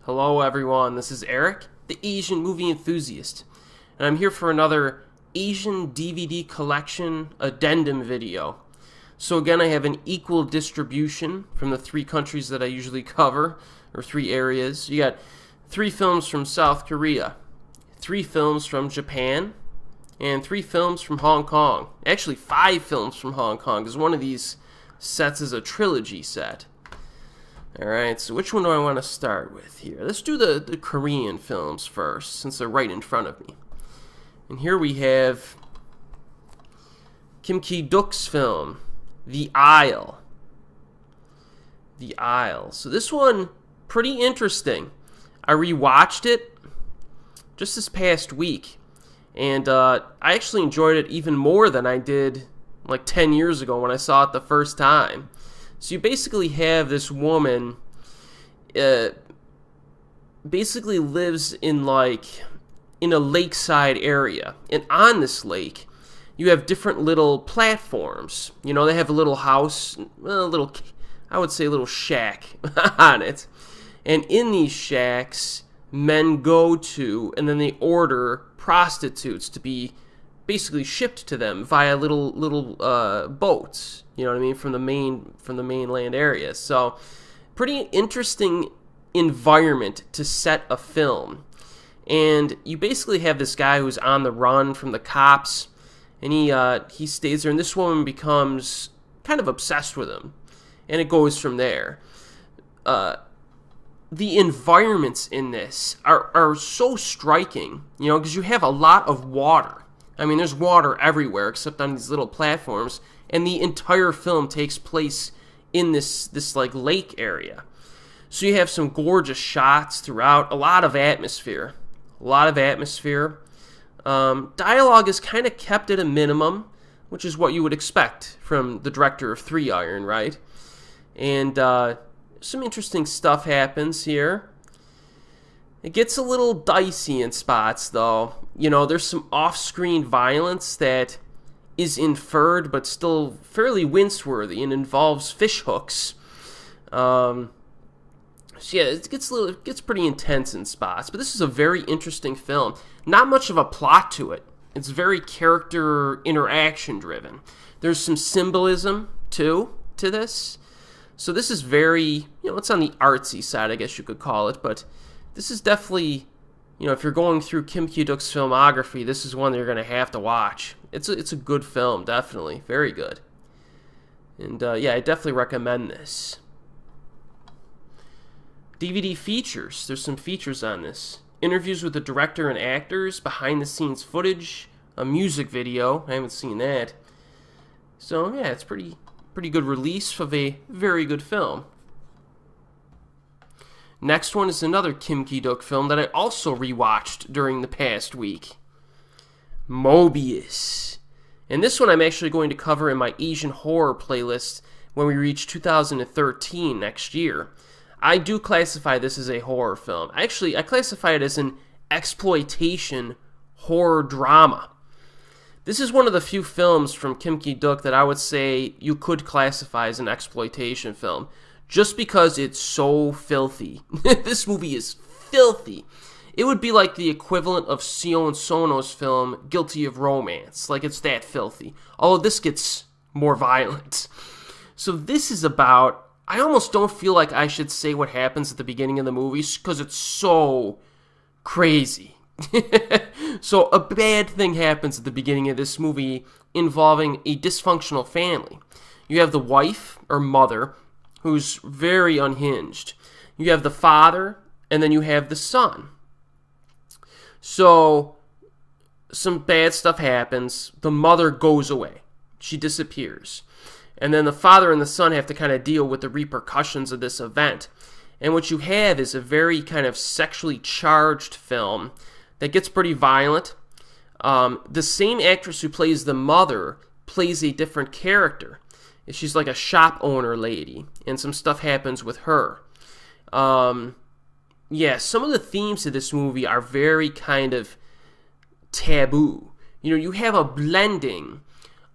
Hello everyone, this is Erik, the Asian movie enthusiast, and I'm here for another Asian DVD collection addendum video. So again, I have an equal distribution from the three countries that I usually cover, or three areas. You got 3 films from South Korea, 3 films from Japan, and 3 films from Hong Kong. Actually 5 films from Hong Kong, because one of these sets is a trilogy set. Alright, so which one do I want to start with here? Let's do the Korean films first, since they're right in front of me. And here we have Ki-duk's film, The Isle. The Isle. So this one, pretty interesting. I rewatched it just this past week, and I actually enjoyed it even more than I did like 10 years ago when I saw it the first time. So you basically have this woman basically lives in a lakeside area. And on this lake, you have different little platforms. You know, they have a little house, I would say a little shack on it. And in these shacks, men go to, and then they order prostitutes to be basically shipped to them via little boats, you know what I mean, from the mainland area. So, pretty interesting environment to set a film. And you basically have this guy who's on the run from the cops, and he stays there, and this woman becomes kind of obsessed with him, and it goes from there. The environments in this are so striking, you know, because you have a lot of water. I mean, there's water everywhere except on these little platforms, and the entire film takes place in this like lake area. So you have some gorgeous shots throughout, a lot of atmosphere. Dialogue is kind of kept at a minimum, which is what you would expect from the director of 3 Iron, right? And some interesting stuff happens here. It gets a little dicey in spots, though. You know, there's some off-screen violence that is inferred, but still fairly wince-worthy, and involves fish hooks. So yeah, it gets pretty intense in spots. But this is a very interesting film. Not much of a plot to it. It's very character interaction-driven. There's some symbolism, too, to this. So this is very, you know, it's on the artsy side, I guess you could call it, but this is definitely, you know, if you're going through Kim Ki-duk's filmography, this is one that you're going to have to watch. It's a good film, definitely. Very good. And, yeah, I definitely recommend this. DVD features. There's some features on this. Interviews with the director and actors, behind-the-scenes footage, a music video. I haven't seen that. So, yeah, it's pretty good release of a very good film. Next one is another Kim Ki-duk film that I also rewatched during the past week. Mobius. And this one I'm actually going to cover in my Asian horror playlist when we reach 2013 next year. I do classify this as a horror film. Actually, I classify it as an exploitation horror drama. This is one of the few films from Kim Ki-duk that I would say you could classify as an exploitation film, just because it's so filthy. This movie is filthy. It would be like the equivalent of Sion Sono's film Guilty of Romance. Like, it's that filthy. Although this gets more violent. So this is about, I almost don't feel like I should say what happens at the beginning of the movie, because it's so crazy. So a bad thing happens at the beginning of this movie involving a dysfunctional family. You have the wife, or mother, who's very unhinged. You have the father, and then you have the son. So, some bad stuff happens. The mother goes away. She disappears. And then the father and the son have to kind of deal with the repercussions of this event. And what you have is a very kind of sexually charged film that gets pretty violent. The same actress who plays the mother plays a different character. She's like a shop owner lady, and some stuff happens with her. Yeah, some of the themes of this movie are very kind of taboo. You know, you have a blending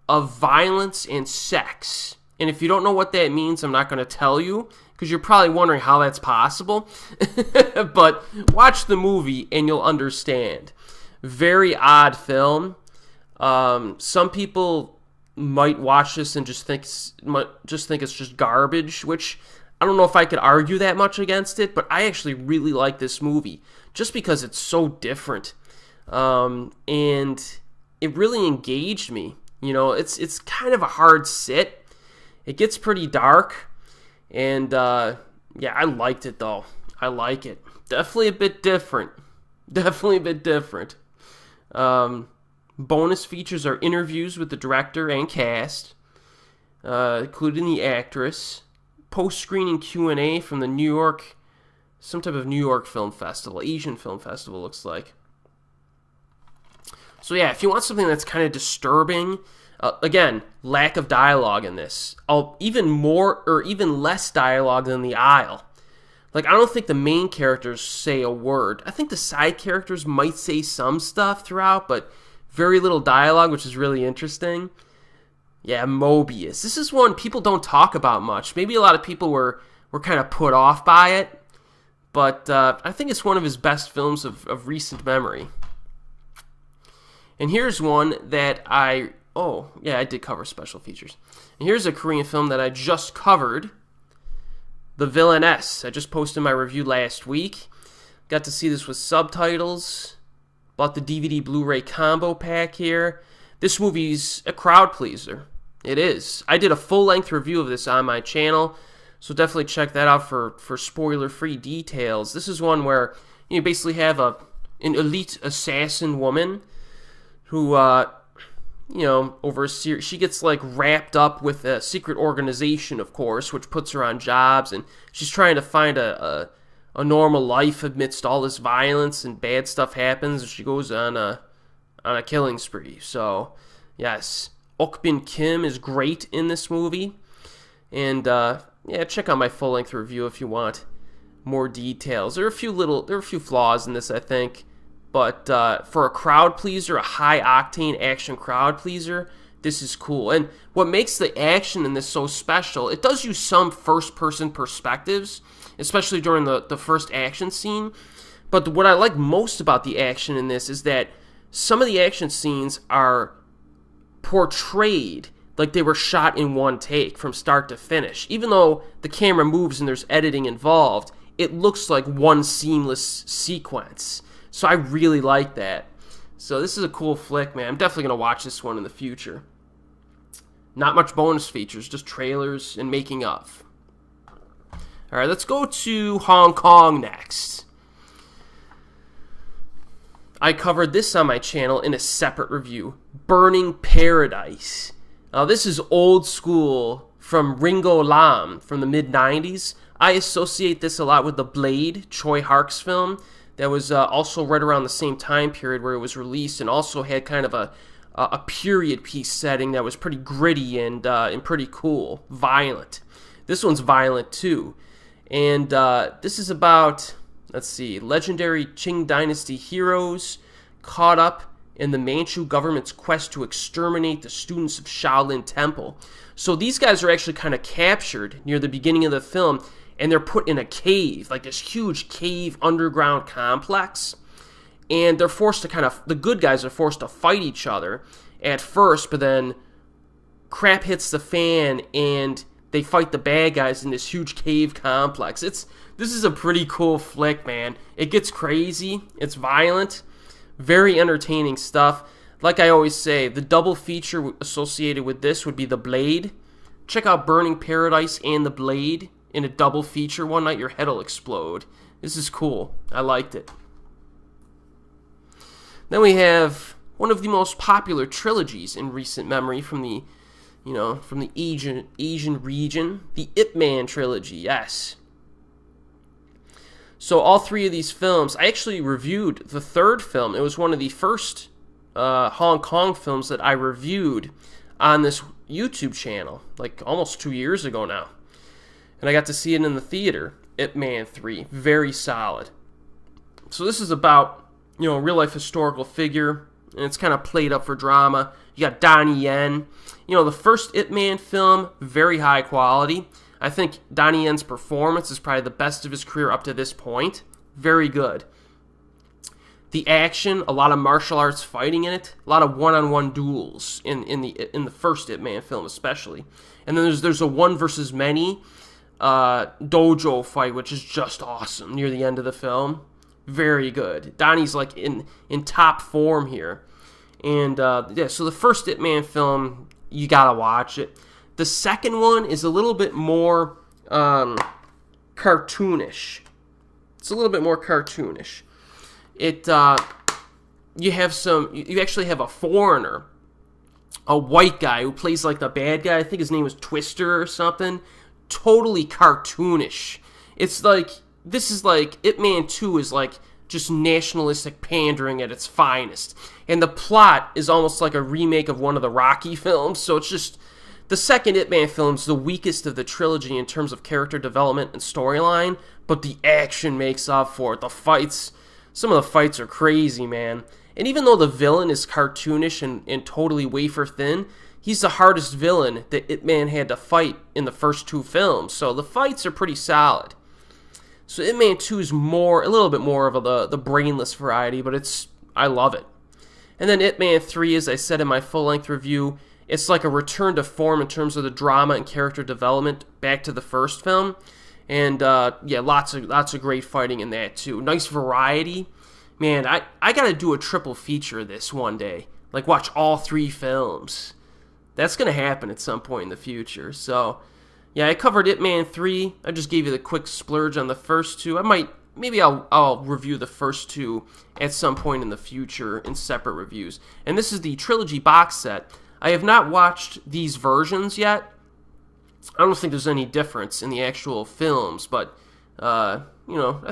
of violence and sex. And if you don't know what that means, I'm not going to tell you, because you're probably wondering how that's possible. But watch the movie and you'll understand. Very odd film. Some people might watch this and just think it's just garbage, which I don't know if I could argue that much against it, but I actually really like this movie just because it's so different. And it really engaged me. You know, it's kind of a hard sit. It gets pretty dark, and yeah, I liked it though. I like it. Definitely a bit different. Bonus features are interviews with the director and cast, including the actress. Post-screening Q&A from the some type of New York film festival, Asian film festival looks like. So yeah, if you want something that's kind of disturbing, again, lack of dialogue in this. Even less dialogue than The Isle. Like, I don't think the main characters say a word. I think the side characters might say some stuff throughout, but very little dialogue, which is really interesting. Yeah, Mobius. This is one people don't talk about much. Maybe a lot of people were kind of put off by it, but I think it's one of his best films of recent memory. And here's one that I did cover special features. And here's a Korean film that I just covered, The Villainess. I just posted my review last week. Got to see this with subtitles. Bought the DVD Blu-ray combo pack here. This movie's a crowd pleaser. It is. I did a full-length review of this on my channel, so definitely check that out for spoiler-free details. This is one where you basically have an elite assassin woman who, over a series, she gets like wrapped up with a secret organization, of course, which puts her on jobs, and she's trying to find a normal life amidst all this violence, and bad stuff happens, and she goes on a killing spree. So, yes, Ok-vin Kim is great in this movie, and check out my full-length review if you want more details. There are a few flaws in this, I think, but for a crowd pleaser, a high-octane action crowd pleaser, this is cool. And what makes the action in this so special, it does use some first-person perspectives, especially during the first action scene. But what I like most about the action in this is that some of the action scenes are portrayed like they were shot in one take from start to finish. Even though the camera moves and there's editing involved, it looks like one seamless sequence. So I really like that. So this is a cool flick, man. I'm definitely going to watch this one in the future. Not much bonus features, just trailers and making of. Alright, let's go to Hong Kong next. I covered this on my channel in a separate review. Burning Paradise. Now this is old school from Ringo Lam from the mid-90s. I associate this a lot with The Blade, Choi Hark's film. That was also right around the same time period where it was released, and also had kind of a period piece setting that was pretty gritty and pretty cool. Violent. This one's violent too. And this is about, legendary Qing Dynasty heroes caught up in the Manchu government's quest to exterminate the students of Shaolin Temple. So these guys are actually kind of captured near the beginning of the film, and they're put in a cave, like this huge cave underground complex. And they're forced to the good guys are forced to fight each other at first, but then crap hits the fan and they fight the bad guys in this huge cave complex. This is a pretty cool flick, man. It gets crazy. It's violent. Very entertaining stuff. Like I always say, the double feature associated with this would be The Blade. Check out Burning Paradise and The Blade in a double feature one night. Your head will explode. This is cool. I liked it. Then we have one of the most popular trilogies in recent memory from the Asian region, the Ip Man trilogy. Yes. So all three of these films, I actually reviewed the third film. It was one of the first Hong Kong films that I reviewed on this YouTube channel, like almost 2 years ago now. And I got to see it in the theater. Ip Man 3, very solid. So this is about, a real-life historical figure, and it's kind of played up for drama. You got Donnie Yen. The first Ip Man film, very high quality. I think Donnie Yen's performance is probably the best of his career up to this point. Very good. The action, a lot of martial arts fighting in it, a lot of one-on-one duels in the first Ip Man film especially. And then there's a one versus many dojo fight, which is just awesome near the end of the film. Very good. Donnie's like in top form here. And yeah, so the first Ip Man film, you gotta watch it. The second one is a little bit more cartoonish. It's a little bit more cartoonish. You actually have a foreigner, a white guy who plays like the bad guy. I think his name was Twister or something. Totally cartoonish. It's like, this is like, Ip Man 2 is like just nationalistic pandering at its finest. And the plot is almost like a remake of one of the Rocky films, so it's just, the second Ip Man film is the weakest of the trilogy in terms of character development and storyline, but the action makes up for it. The fights, some of the fights are crazy, man. And even though the villain is cartoonish and totally wafer thin, he's the hardest villain that Ip Man had to fight in the first two films, so the fights are pretty solid. So Ip Man 2 is a little bit more of the brainless variety, but I love it. And then Ip Man 3, as I said in my full-length review, it's like a return to form in terms of the drama and character development back to the first film. And yeah, lots of great fighting in that too. Nice variety. Man, I gotta do a triple feature of this one day. Like, watch all three films. That's gonna happen at some point in the future. So, yeah, I covered Ip Man 3. I just gave you the quick splurge on the first two. Maybe I'll review the first two at some point in the future in separate reviews. And this is the trilogy box set. I have not watched these versions yet. I don't think there's any difference in the actual films, but, I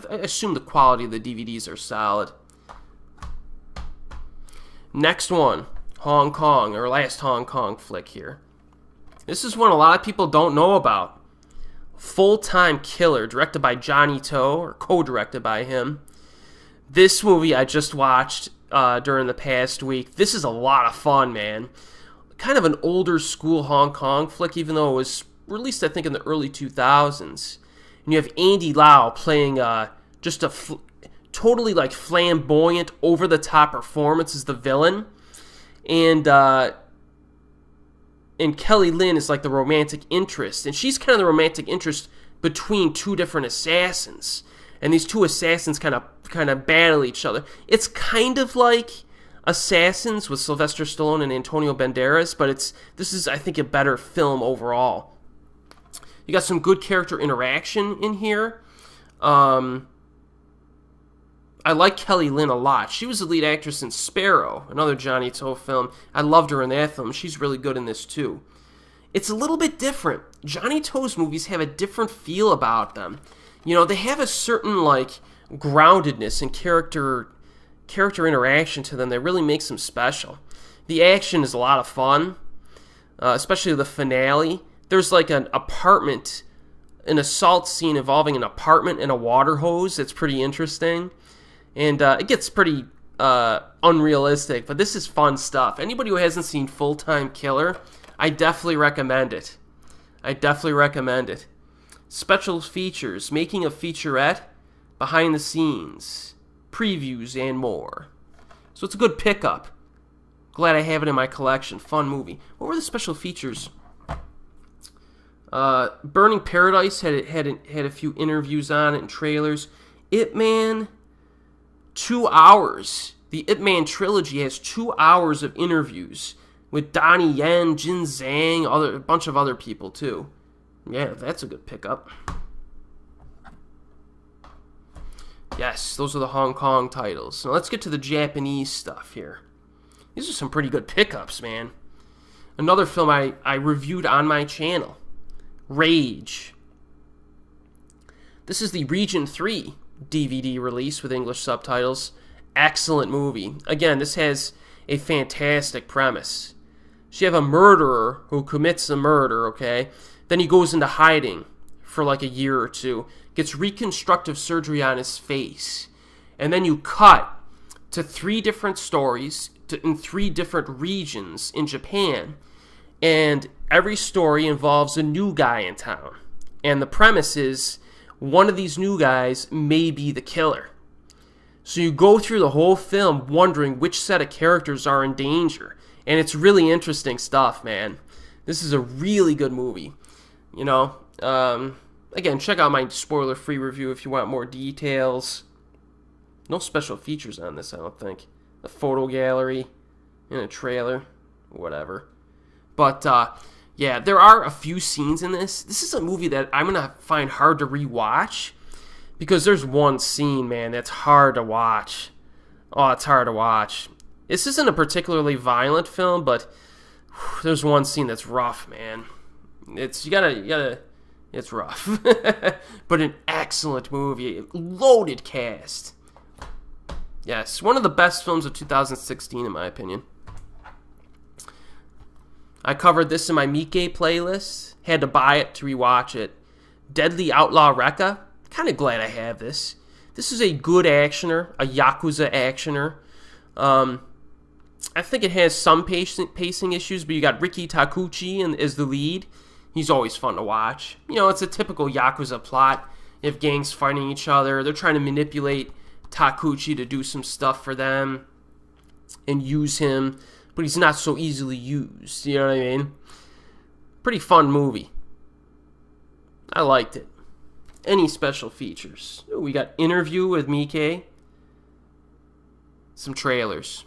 assume the quality of the DVDs are solid. Next one, Hong Kong, our last Hong Kong flick here. This is one a lot of people don't know about. Fulltime Killer, directed by Johnny To, or co-directed by him. This movie I just watched during the past week. This is a lot of fun, man. Kind of an older school Hong Kong flick, even though it was released, I think, in the early 2000s. And you have Andy Lau playing just a totally like flamboyant, over-the-top performance as the villain. And Kelly Lynn is like the romantic interest. And she's kind of the romantic interest between two different assassins. And these two assassins kind of battle each other. It's kind of like Assassins with Sylvester Stallone and Antonio Banderas, but this is, I think, a better film overall. You got some good character interaction in here. I like Kelly Lynn a lot. She was the lead actress in Sparrow, another Johnny To film. I loved her in that film. She's really good in this too. It's a little bit different. Johnny To's movies have a different feel about them. They have a certain like groundedness and character interaction to them that really makes them special. The action is a lot of fun, especially the finale. There's like an assault scene involving an apartment and a water hose that's pretty interesting. And it gets pretty unrealistic, but this is fun stuff. Anybody who hasn't seen Full-Time Killer, I definitely recommend it. Special features, making a featurette, behind the scenes, previews, and more. So it's a good pickup. Glad I have it in my collection. Fun movie. What were the special features? Burning Paradise had a few interviews on it and trailers. Ip Man, 2 hours. The Ip Man trilogy has 2 hours of interviews with Donnie Yen, Jin Zhang, a bunch of other people too. Yeah, that's a good pickup. Yes, those are the Hong Kong titles. Now let's get to the Japanese stuff here. These are some pretty good pickups, man. Another film I reviewed on my channel, Rage. This is the Region 3 DVD release with English subtitles. Excellent movie. Again, this has a fantastic premise. So you have a murderer who commits a murder, okay? Then he goes into hiding for like a year or two, gets reconstructive surgery on his face, and then you cut to 3 different stories in 3 different regions in Japan, and every story involves a new guy in town. And the premise is one of these new guys may be the killer. So you go through the whole film wondering which set of characters are in danger. And it's really interesting stuff, man. This is a really good movie. You know, again, check out my spoiler-free review if you want more details. No special features on this, I don't think. A photo gallery and a trailer, whatever. But, yeah, there are a few scenes in this. This is a movie that I'm going to find hard to rewatch because there's one scene, man, that's hard to watch. Oh, it's hard to watch. This isn't a particularly violent film, but there's one scene that's rough, man. It's rough. But an excellent movie. Loaded cast. Yes, one of the best films of 2016 in my opinion. I covered this in my Meatgate playlist. Had to buy it to rewatch it. Deadly Outlaw Rekka. Kind of glad I have this. This is a good actioner, a Yakuza actioner. I think it has some pacing issues, but you got Riki Takuchi as the lead. He's always fun to watch. You know, it's a typical Yakuza plot. You have gangs fighting each other. They're trying to manipulate Takuchi to do some stuff for them and use him, but he's not so easily used. You know what I mean? Pretty fun movie. I liked it. Any special features? Ooh, we got Interview with Mike. Some trailers.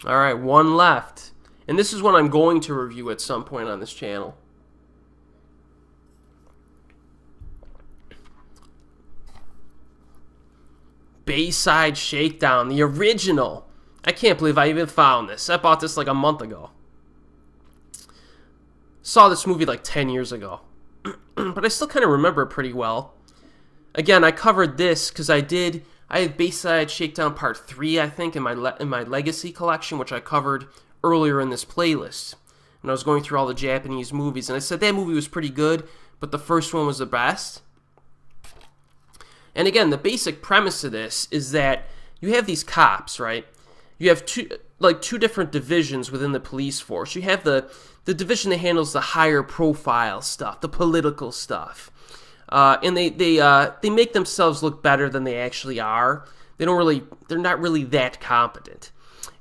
Alright, one left. And this is what I'm going to review at some point on this channel. Bayside Shakedown, the original. I can't believe I even found this. I bought this like a month ago. Saw this movie like 10 years ago. But I still kind of remember it pretty well. Again, I covered this because I have Bayside Shakedown Part 3, I think, in my Legacy collection, which I covered earlier in this playlist. And I was going through all the Japanese movies, and I said that movie was pretty good, but the first one was the best. And again, the basic premise of this is that you have these cops, right? You have two different divisions within the police force. You have the division that handles the higher profile stuff, the political stuff. And they make themselves look better than they actually are. They're not really that competent.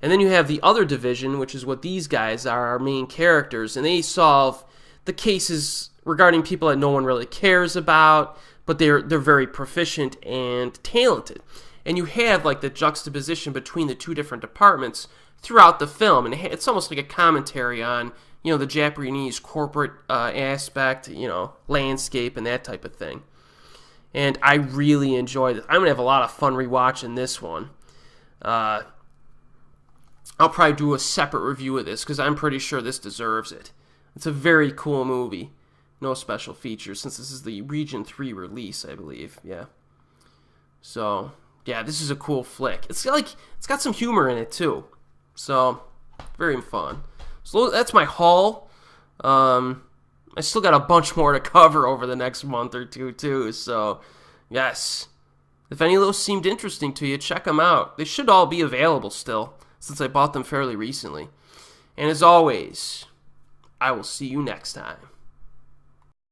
And then you have the other division, which is what these guys are, our main characters, and they solve the cases regarding people that no one really cares about, but they're very proficient and talented. And you have like the juxtaposition between the two different departments throughout the film, and it's almost like a commentary on, you know, the Japanese corporate aspect, you know, landscape and that type of thing. And I really enjoyed it. I'm going to have a lot of fun rewatching this one. I'll probably do a separate review of this because I'm pretty sure this deserves it. It's a very cool movie. No special features since this is the Region 3 release, I believe. Yeah. So, yeah, this is a cool flick. It's got some humor in it too. So, very fun. So that's my haul. I still got a bunch more to cover over the next month or two, too. So, yes. If any of those seemed interesting to you, check them out. They should all be available still, since I bought them fairly recently. And as always, I will see you next time.